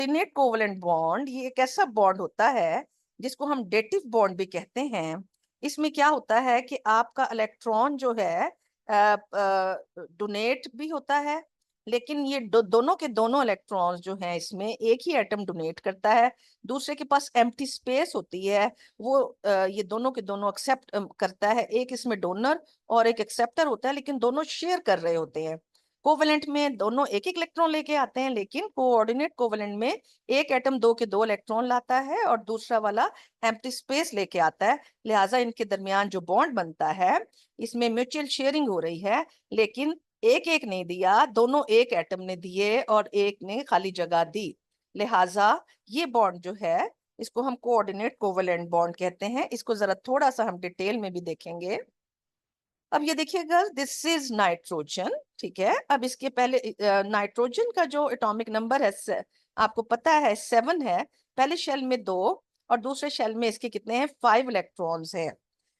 Coordinate covalent bond ये एक ऐसा बॉन्ड होता है जिसको हम डेटिव बॉन्ड भी कहते हैं। इसमें क्या होता है कि आपका इलेक्ट्रॉन जो है डोनेट भी होता है, लेकिन ये दोनों के दोनों इलेक्ट्रॉन्स जो हैं इसमें एक ही एटम डोनेट करता है, दूसरे के पास एम्प्टी स्पेस होती है। वो ये दोनों के दोनों एक्सेप्ट करता है। एक इसमें डोनर और एक एक्सेप्टर होता है, लेकिन दोनों शेयर कर रहे होते हैं। कोवेलेंट में दोनों एक एक इलेक्ट्रॉन लेके आते हैं, लेकिन कोऑर्डिनेट कोवेलेंट में एक एटम दो के दो इलेक्ट्रॉन लाता है और दूसरा वाला एम्प्टी स्पेस लेके आता है। लिहाजा इनके दरमियान जो बॉन्ड बनता है इसमें म्यूचुअल शेयरिंग हो रही है, लेकिन एक एक नहीं दिया, दोनों एक एटम ने दिए और एक ने खाली जगह दी। लिहाजा ये बॉन्ड जो है इसको हम कोऑर्डिनेट कोवेलेंट बॉन्ड कहते हैं। इसको जरा थोड़ा सा हम डिटेल में भी देखेंगे। अब ये देखिएगा, दिस इज नाइट्रोजन। ठीक है, अब इसके पहले नाइट्रोजन का जो एटॉमिक नंबर है आपको पता है 7 है। पहले शेल में 2 और दूसरे शेल में इसके कितने हैं, 5 इलेक्ट्रॉन्स हैं।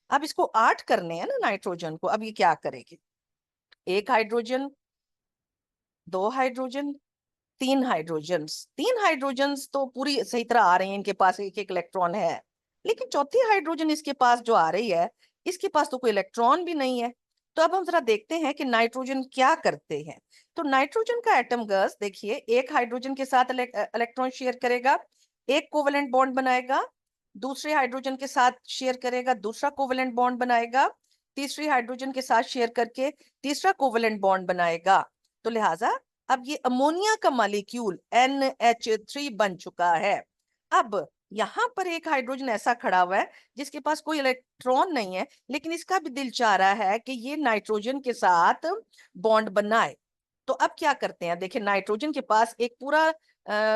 अब इसको 8 करने हैं ना नाइट्रोजन को। अब ये क्या करेगी, एक हाइड्रोजन, दो हाइड्रोजन, तीन हाइड्रोजन्स तो पूरी सही तरह आ रही हैं, इनके पास एक एक इलेक्ट्रॉन है। लेकिन चौथी हाइड्रोजन इसके पास जो आ रही है, इसके पास तो कोई इलेक्ट्रॉन भी नहीं है। तो अब हम जरा देखते हैं कि नाइट्रोजन क्या करते हैं। तो नाइट्रोजन का एटम गैस देखिए, एक हाइड्रोजन के साथ इलेक्ट्रॉन शेयर करेगा, एक कोवेलेंट बॉन्ड बनाएगा, दूसरे हाइड्रोजन के साथ शेयर करेगा, दूसरा कोवेलेंट बॉन्ड बनाएगा, तीसरी हाइड्रोजन के साथ शेयर करके तीसरा कोवेलेंट बॉन्ड बनाएगा। तो लिहाजा अब ये अमोनिया का मॉलिक्यूल NH3 बन चुका है। अब यहाँ पर एक हाइड्रोजन ऐसा खड़ा हुआ है जिसके पास कोई इलेक्ट्रॉन नहीं है, लेकिन इसका भी दिल चाह रहा है कि ये नाइट्रोजन के साथ बॉन्ड बनाए। तो अब क्या करते हैं, देखिए नाइट्रोजन के पास एक पूरा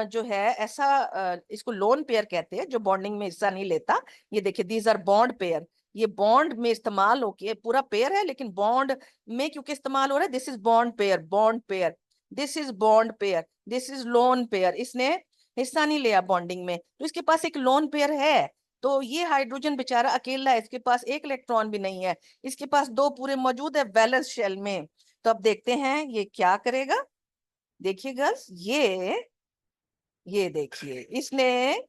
जो है ऐसा इसको लोन पेयर कहते हैं, जो बॉन्डिंग में हिस्सा नहीं लेता। ये देखिए, दीज आर बॉन्ड पेयर। ये बॉन्ड में इस्तेमाल होके पूरा पेयर है, लेकिन बॉन्ड में क्योंकि इस्तेमाल हो रहा है, this is bond pair, bond pair, this is bond pair, this is lone pair. इसने हिस्सा नहीं लिया बॉन्डिंग में, तो इसके पास एक लोन पेयर है। तो ये हाइड्रोजन बेचारा अकेला है, इसके पास एक इलेक्ट्रॉन भी नहीं है, इसके पास दो पूरे मौजूद है वैलेंस शेल में। तो अब देखते हैं ये क्या करेगा। देखिएगा, ये देखिए, इसने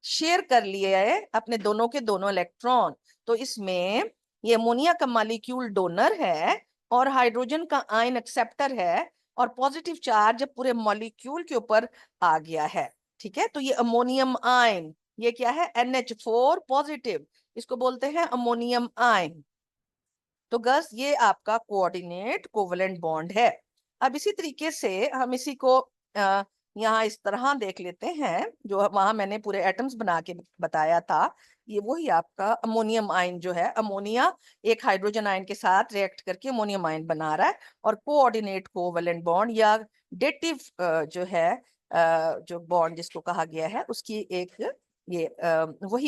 शेयर कर लिया है अपने दोनों के दोनों इलेक्ट्रॉन। तो इसमें ये अमोनिया का मॉलिक्यूल डोनर है और हाइड्रोजन का आयन एक्सेप्टर है, और पॉजिटिव चार्ज पूरे मॉलिक्यूल के ऊपर आ गया है। ठीक है, तो ये अमोनियम आयन, ये क्या है, NH4 पॉजिटिव, इसको बोलते हैं अमोनियम आयन। तो गस ये आपका कोऑर्डिनेट कोवेलेंट बॉन्ड है। अब इसी तरीके से हम इसी को यहाँ इस तरह देख लेते हैं, जो वहां मैंने पूरे एटम्स बना के बताया था। ये वही आपका अमोनियम आयन जो है, अमोनिया एक हाइड्रोजन आयन के साथ रिएक्ट करके अमोनियम आयन बना रहा है। और कोऑर्डिनेट कोवेलेंट बॉन्ड या डेटिव जो है जो बॉन्ड जिसको कहा गया है, उसकी एक ये वही